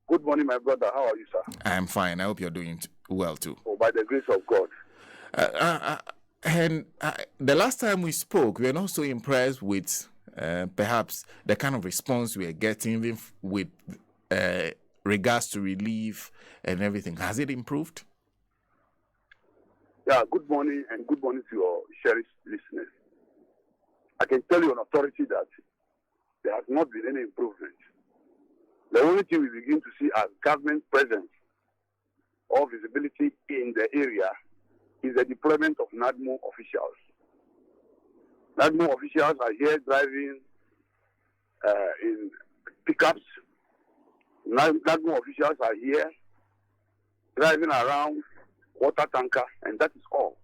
Good morning, my brother. How are you, sir? I'm fine. I hope you're doing well too. Oh, by the grace of God. The last time we spoke, we were not so impressed with perhaps the kind of response we are getting even with regards to relief and everything. Has it improved? Yeah, good morning and good morning to your cherished listeners. I can tell you on authority that there has not been any improvement. The only thing we begin to see as government presence or visibility in the area is the deployment of NADMO officials. NADMO officials are here driving in pickups. NADMO officials are here driving around water tanker, and that is all.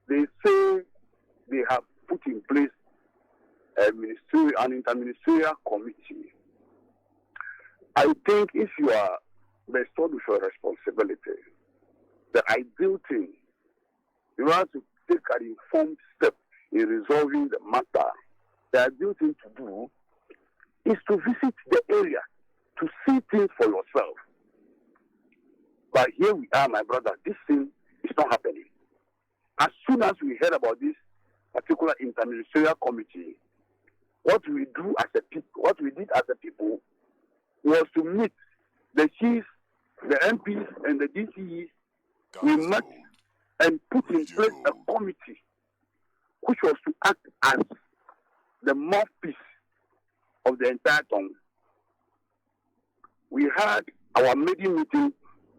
They say they have put in place an interministerial committee. I think if you are bestowed with your responsibility, the ideal thing, you have to take an informed step in resolving the matter. The ideal thing to do is to visit the area, to see things for yourself. But here we are, my brother, this thing is not happening. As soon as we heard about this particular interministerial committee, what we did as a people was to meet the chiefs, the MPs, and the DCEs. We met and put in place a committee which was to act as the mouthpiece of the entire Tongu. We had our meeting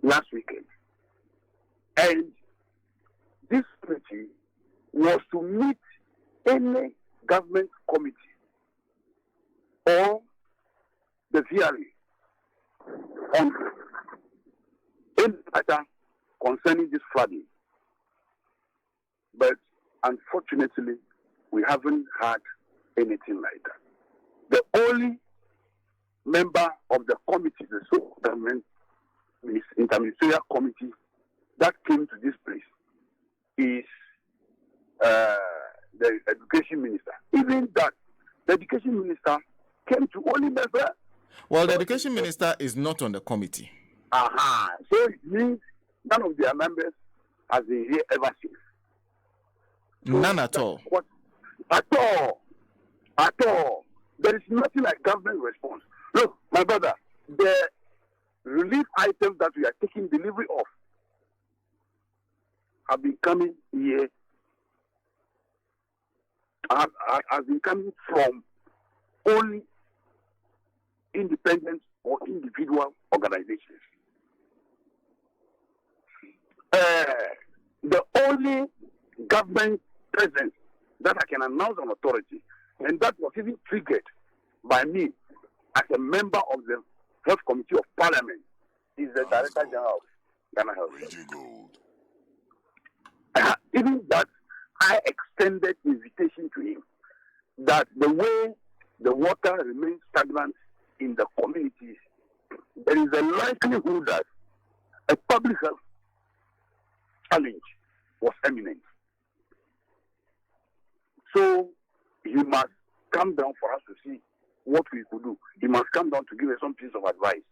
last weekend, and this committee was to meet any government committee or the VRA on any matter concerning this flooding. But unfortunately, we haven't had anything like that. The only member of the committee, the so-government interministerial committee that came to this place is the education minister. Even that, the education minister came to only member. Well, the education minister is not on the committee. So it means none of their members has been here ever since. So none at all. At all. There is nothing like government response. Look, my brother, the relief items that we are taking delivery of have been coming here, have been coming from only independent or individual organizations. The only government presence that I can announce on authority, and that was even triggered by me as a member of the Health Committee of Parliament, is the Director General of Ghana Health. Even that, I extended invitation to him that the way the water remains stagnant in the communities, there is a likelihood that a public health challenge was imminent. So he must come down for us to see what we could do. He must come down to give us some piece of advice.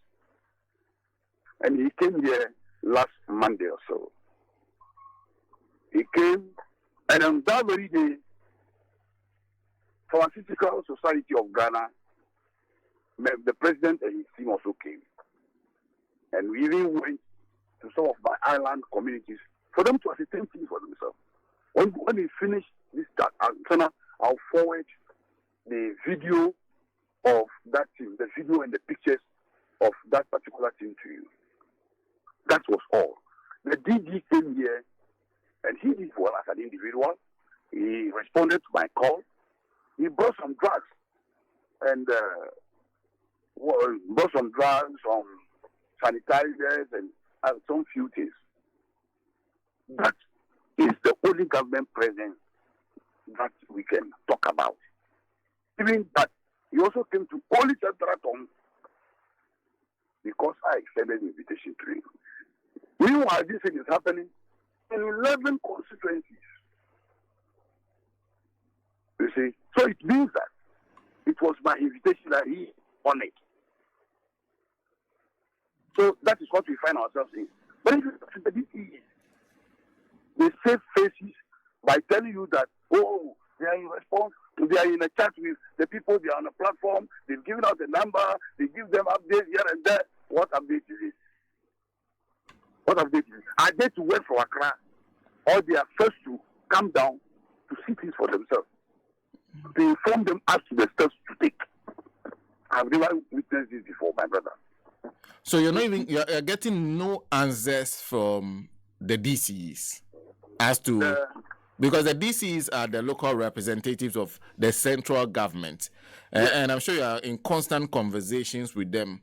And he came here last Monday or so. He came, and on that very day, Pharmaceutical Society of Ghana, the president and his team also came. And we even went to some of my island communities for them to ascertain things for themselves. When we finish this chat, I'll forward the video of that team, the video and the pictures of that particular team to you. That was all. The DG came here and he did well as an individual. He responded to my call. He brought some drugs and some sanitizers and some few things. That is the only government presence that we can talk about. Even that, he also came to only Central Tongu because I extended the invitation to him. Meanwhile, this thing is happening in 11 constituencies. You see? So it means that it was my invitation that he honored. So that is what we find ourselves in. But if you look at the DCEs, they save faces by telling you that, oh, they are in response, they are in a chat with the people, they are on a platform, they've given out the number, they give them updates here and there. What update is this? What update is this? Are they to wait for Accra, or they are first to come down to see things for themselves? They inform them as to the steps to take. I've never witnessed this before, my brother. So you're getting no answers from the DCs as to because the DCs are the local representatives of the central government, and I'm sure you are in constant conversations with them.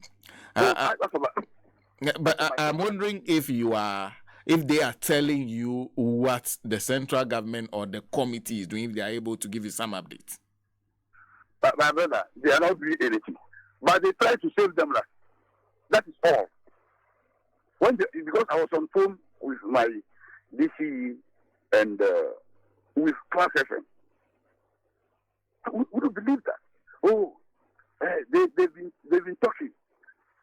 But I'm wondering if they are telling you what the central government or the committee is doing, if they are able to give you some updates. But my brother, they are not doing anything. But they try to save them. Like, that is all. Because I was on phone with my DC and with Class FM. We don't believe that. Oh, they've been talking.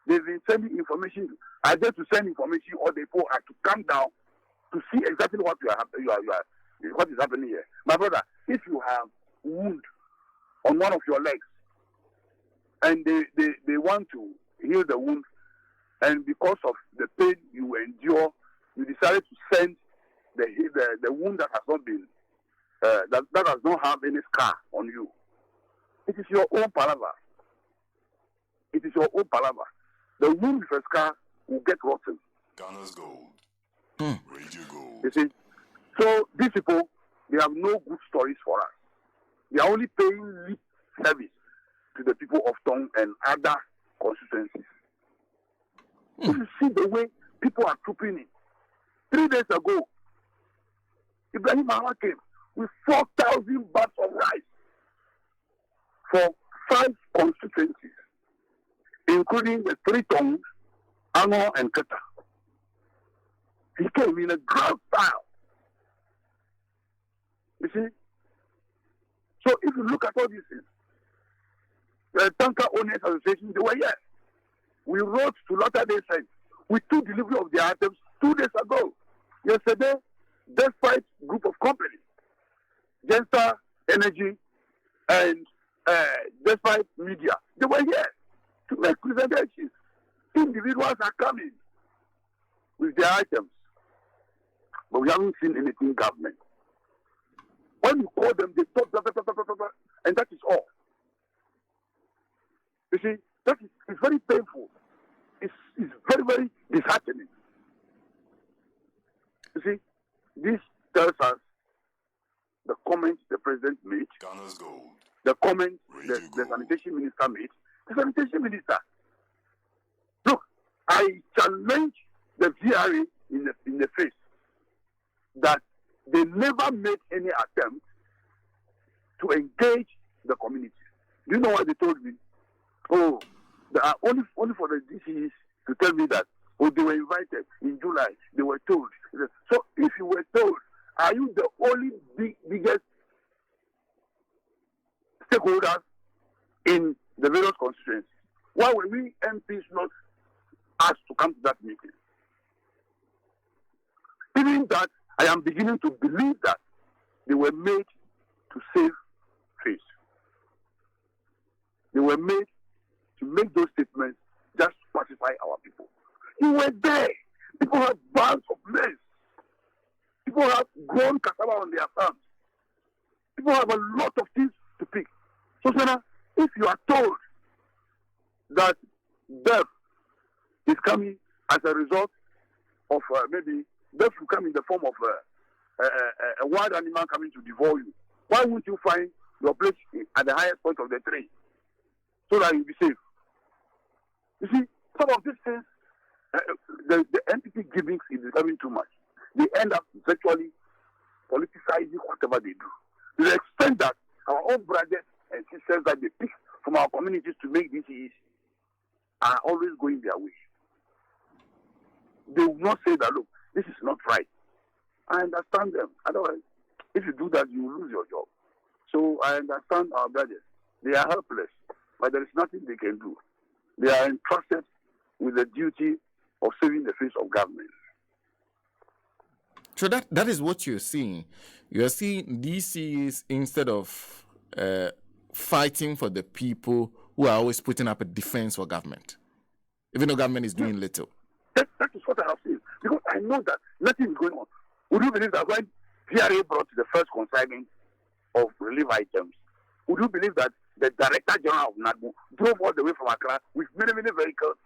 They've been sending information. Are they to send information, or they are to come down to see exactly what what is happening here? My brother, if you have wound on one of your legs, and they want to heal the wound, and because of the pain you endure, you decided to send the wound that has not been that does not have any scar on you. It is your own palaver. It is your own palaver. The wound with a scar will get rotten. Ghana's gold. Radio gold. You see? So these people, they have no good stories for us. They are only paying lip service to the people of Tongu and other constituencies. If you see the way people are trooping in. 3 days ago, Ibrahim Mahama came with 4,000 bags of rice for 5 constituencies, including the 3 Tongus, Ano and Keta. He came in a grand style. You see? So if you look at all these things, the Tanker Owners Association, they were here. We wrote to Latter-day Saints. We took delivery of their items 2 days ago. Yesterday, despite group of companies, Genstar Energy and despite media, they were here to make presentations. Individuals are coming with their items, but we haven't seen anything government. When you call them, they talk, blah, blah, blah, blah, blah, blah, and that is all. You see, it's very painful. It's very, very disheartening. You see, this tells us the comments the president made, Ghana's gold. the comments Radio the gold. sanitation minister made. The sanitation minister, look, I challenge the VRA in the face that they never made any attempt to engage the community. Do you know what they told me? Oh, they are only for the DCs to tell me that, oh, they were invited in July, they were told. So if you were told, are you the only biggest stakeholders in the various constituencies? Why were we MPs not asked to come to that meeting? Even that, I am beginning to believe that they were made to save face. They were made to make those statements just to pacify our people. You were there. People have bags of maize. People have grown cassava on their farms. People have a lot of things to pick. So, Sena, if you are told that death is coming as a result of maybe death will come in the form of a wild animal coming to devour you, why won't you find your place at the highest point of the tree so that you'll be safe? You see, some of these things, the entity giving is becoming too much. They end up virtually politicizing whatever they do. To the extent that our own brothers and sisters that they pick from our communities to make DCEs are always going their way. They will not say that, look, this is not right. I understand them. Otherwise, if you do that, you will lose your job. So I understand our brothers. They are helpless, but there is nothing they can do. They are entrusted with the duty of saving the face of government. So that is what you're seeing. You're seeing DCs, instead of fighting for the people, who are always putting up a defense for government, even though government is doing little. That is what I have seen. Because I know that nothing is going on. Would you believe that when PRA brought the first consignment of relief items, would you believe that the Director General of NADMO drove all the way from Accra with many, many vehicles,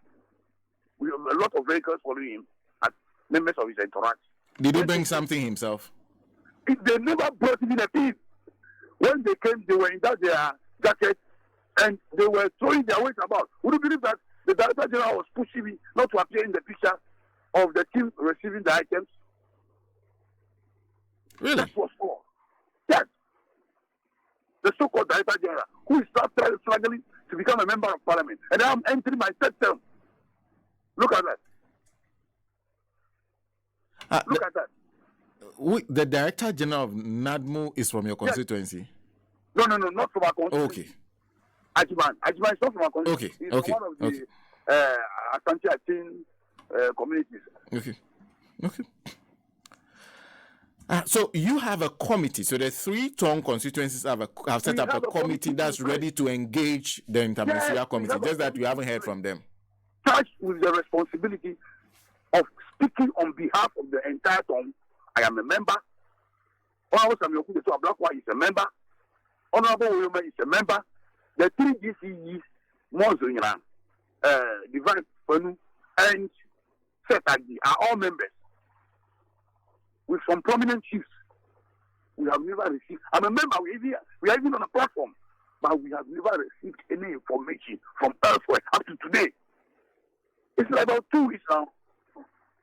with a lot of vehicles following him as members of his entourage? Did he bring something himself? They never brought even a thing. When they came, they were in that their jacket and they were throwing their weight about. Would you believe that the Director General was pushing me not to appear in the picture of the team receiving the items? Really? That was all. Yes. The so-called Director General, who is struggling to become a member of Parliament. And I'm entering my third term. Look at that. Look at that. The Director General of NADMO is from your constituency? Yes. No, not from our constituency. Okay. Ajiman is not from our constituency. Okay. He's Okay. one of the Asante Atin communities. Okay. So you have a committee. So the 3 Tongu constituencies have set up a committee that's ready to engage the interministerial committee. Just that you haven't heard from them. Charged with the responsibility of speaking on behalf of the entire Tongu. I am a member. Honorable Samuel Kudeso Ablakwa is a member. Honorable William is a member. The 3 GCEs, Mozunyan, Divine Penu, and Setagi are all members. With some prominent chiefs, we have never received. I'm a member. We are even on a platform, but we have never received any information from elsewhere up to today. It's like about 2 weeks now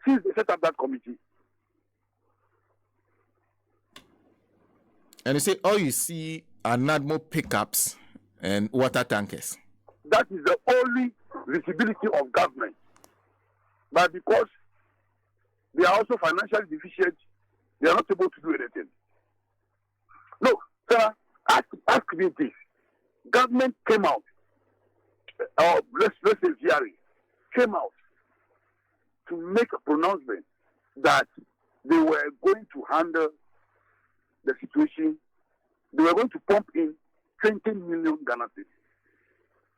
since they set up that committee. And you say all you see are NADMO pickups and water tankers. That is the only visibility of government. But because they are also financially deficient, they are not able to do anything. Look, sir, ask me this. Government came out, or let's say VRA, came out to make a pronouncement that they were going to handle the situation. They were going to pump in 20 million Ghana cedis.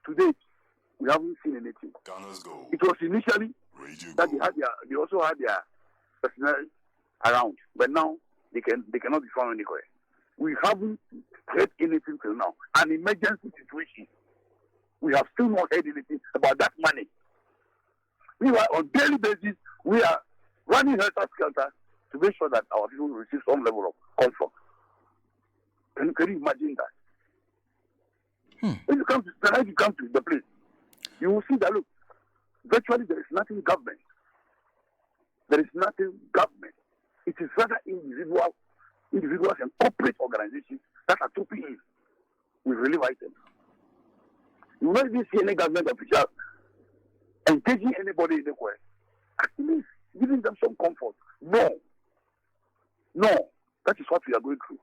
Today, we haven't seen anything. Ghana's gold. It was initially Radio that gold. they also had their personnel around, but now they cannot be found anywhere. We haven't heard anything till now. An emergency situation. We have still not heard anything about that money. Meanwhile, on daily basis, we are running helter-skelter to make sure that our people receive some level of comfort. Can you imagine that? When you come to the place, you will see that, look, virtually there is nothing government. There is nothing government. It is rather individuals and corporate organizations that are trooping in with relief items. You will not even see any government official engaging anybody anywhere, at least giving them some comfort. No. That is what we are going through.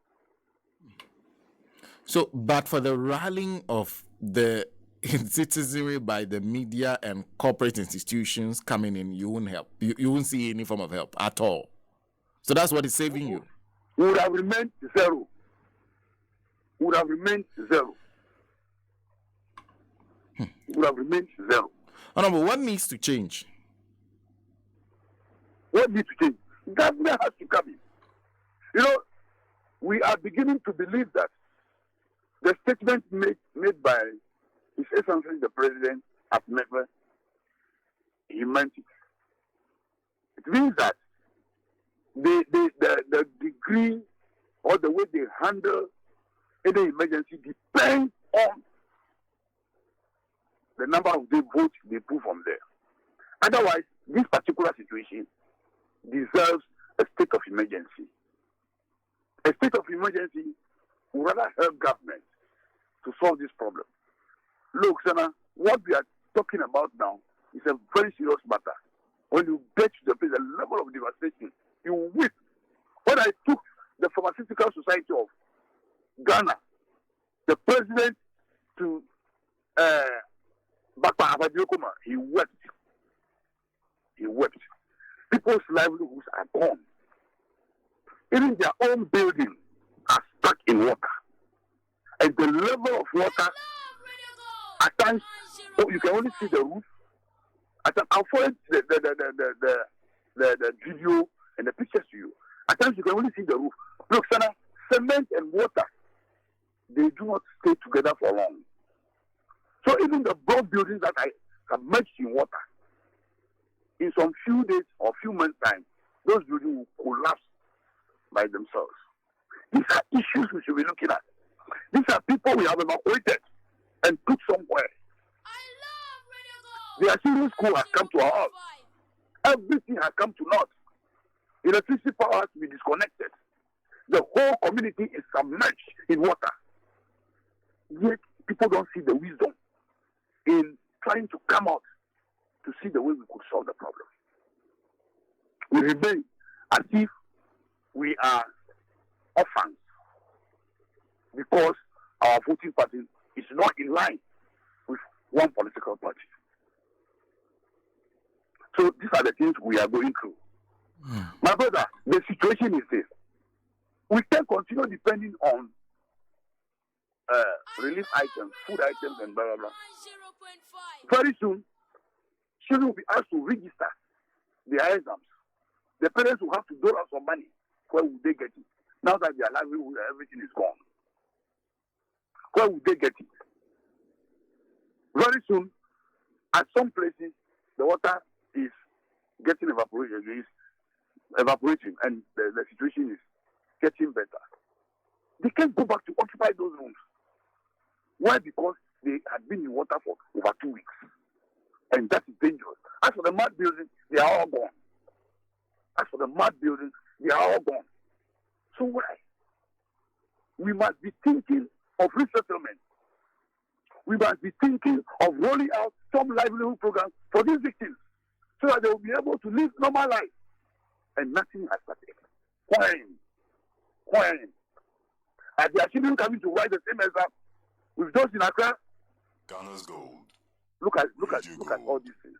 So, but for the rallying of the citizenry by the media and corporate institutions coming in, you won't help. You won't see any form of help at all. So that's what is saving you. We would have remained zero. Honorable, what needs to change? What needs to change? Government has to come in. You know, we are beginning to believe that the statement made by His Excellency the President at Member, he meant it. It means that the degree or the way they handle any emergency depends on the number of the votes they pull from there. Otherwise, this particular situation deserves a state of emergency. A state of emergency would rather help government to solve this problem. Look, Sena, what we are talking about now is a very serious matter. When you get to the place, the level of devastation, you weep. When I took the Pharmaceutical Society of Ghana, the president to Bakpa Abadiokoma, he wept. people's livelihoods are gone. Even their own buildings are stuck in water. And the level of water, at times, you can only see the roof. At times, I'll forward the video and the pictures to you. At times, you can only see the roof. Look, Sena, cement and water, they do not stay together for long. So even the broad buildings that are submerged in water, in some few days or few months' time, those buildings will collapse by themselves. These are issues we should be looking at. These are people we have evacuated and put somewhere. Their children's school has come to our house. Everything has come to naught. Electricity power has to be disconnected. The whole community is submerged in water. Yet people don't see the wisdom in trying to come out to see the way we could solve the problem. We remain as if we are orphans because our voting pattern is not in line with one political party. So these are the things we are going through. My brother, the situation is this. We can continue depending on relief items, food items, and blah, blah, blah. Very soon, children will be asked to register their exams. The parents will have to dole out some money. Where will they get it? Now that their livelihood, everything is gone. Where will they get it? Very soon, at some places, the water is getting evaporating, and the situation is getting better. They can't go back to occupy those rooms. Why? Because they had been in water for over 2 weeks. And that is dangerous. As for the mud buildings, they are all gone. So why? We must be thinking of resettlement. We must be thinking of rolling out some livelihood programs for these victims so that they will be able to live normal life. And nothing has started. When? Are their children coming to write the same exam with those in Accra? Ghana's gold. Look at all these things.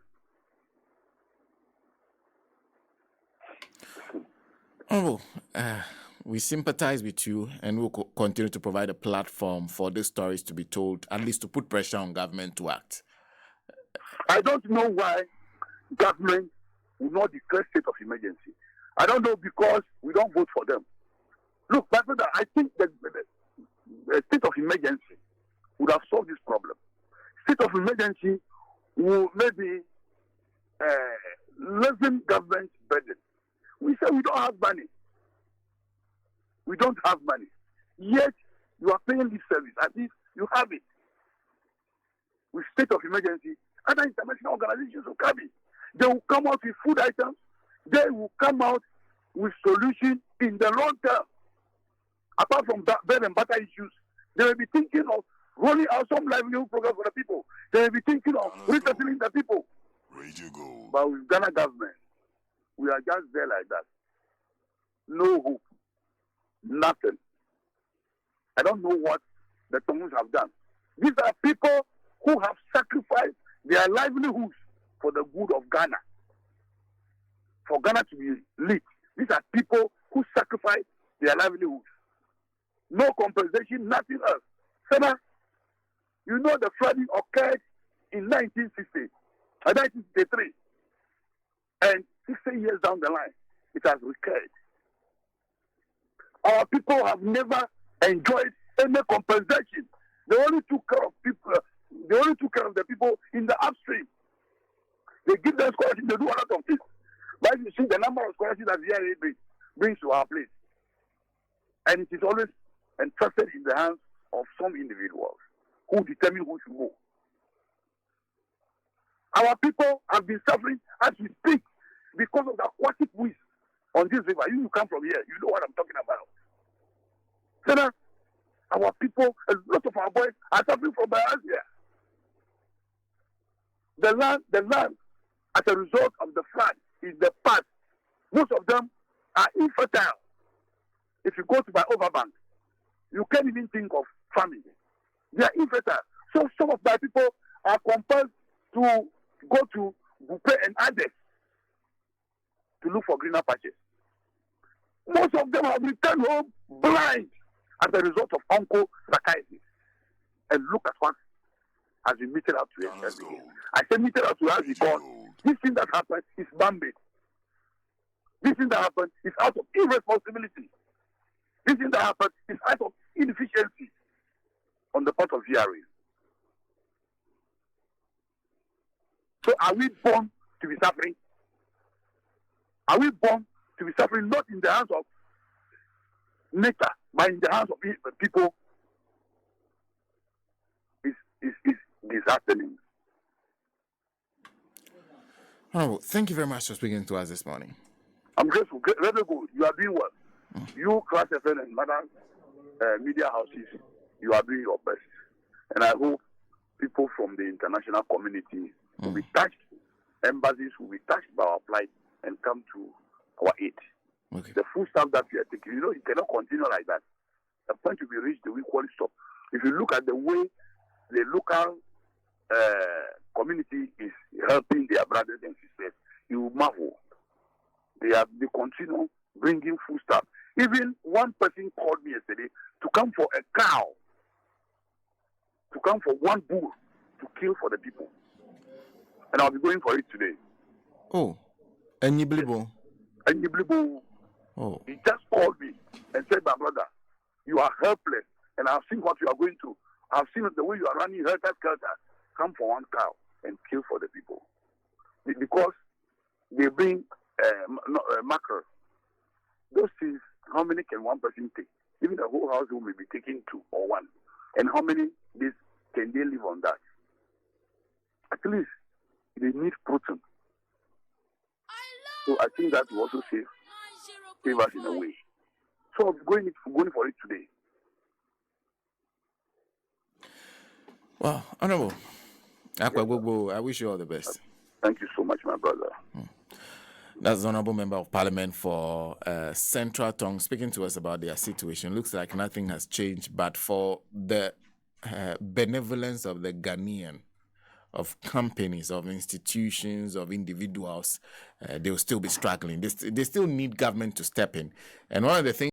Oh, we sympathize with you, and we'll continue to provide a platform for these stories to be told, at least to put pressure on government to act. I don't know why government will not declare state of emergency. I don't know, because we don't vote for them. Look, my brother, I think that the state of emergency would have solved this problem. State of emergency will maybe lessen government's burden. We say we don't have money. Yet you are paying this service as if you have it. With state of emergency, other international organizations will come in. They will come out with food items. They will come out with solutions in the long term. Apart from that bread and butter issues, they will be thinking of rolling out some livelihood programs for the people. They will be thinking of resettling the people. But with Ghana government, we are just there like that. No hope. Nothing. I don't know what the Tongus have done. These are people who have sacrificed their livelihoods for the good of Ghana. For Ghana to be lit. These are people who sacrifice their livelihoods. No compensation, nothing else. Sena, you know the flooding occurred in 1960, 1963. And 60 years down the line, it has recurred. Our people have never enjoyed any compensation. They only took care of people. They only took care of the people in the upstream. They give them scholarships. They do a lot of things. But you see the number of scholarships that the VIA brings to our place, and it is always entrusted in the hands of some individuals who determine who should go. Our people have been suffering as we speak because of the aquatic waste on this river. You come from here, you know what I'm talking about. Sena, our people, a lot of our boys are suffering from here. The land, as a result of the flood, is the past. Most of them are infertile. If you go to my overbank, you can't even think of farming. They are infertile. So some of my people are compelled to go to Bupe and others to look for greener patches. Most of them have returned home blind as a result of uncle psychiatrist. And look at what has been meted out to us. I said meted out to us because this thing that happened is man-made. This thing that happened is out of irresponsibility. This thing that happened is out of inefficiency on the part of VRA. So are we born to be suffering? Are we born to be suffering not in the hands of nature, but in the hands of people? Is disheartening. Oh, thank you very much for speaking to us this morning. I'm grateful. Very good. You are doing well. You, Class FM and other media houses, you are doing your best. And I hope people from the international community will be touched, embassies will be touched by our plight and come to our aid. Okay. The food stuff that we are taking, it cannot continue like that. The point to be reached, we equally stop. If you look at the way the local community is helping their brothers and sisters, you marvel. They continue bringing food stuff. Even one person called me yesterday to come for a cow, to come for one bull to kill for the people. And I'll be going for it today. Oh, and you believe? And you believe? Oh. He just called me and said, my brother, you are helpless. And I've seen what you are going through. I've seen the way you are running helter-skelter. Come for one cow and kill for the people. Because they bring mackerel. Those things, how many can one person take? Even the whole household may be taking 2 or 1. And how many days can they live on that? At least they need protein. So I think that will also save us in a way. So I'm going for it today. Well, Honorable Akufo-Addo, I wish you all the best. Thank you so much, my brother. That's the Honorable Member of Parliament for Central Tongu speaking to us about their situation. Looks like nothing has changed, but for the benevolence of the Ghanaian, of companies, of institutions, of individuals, they will still be struggling. They still need government to step in. And one of the things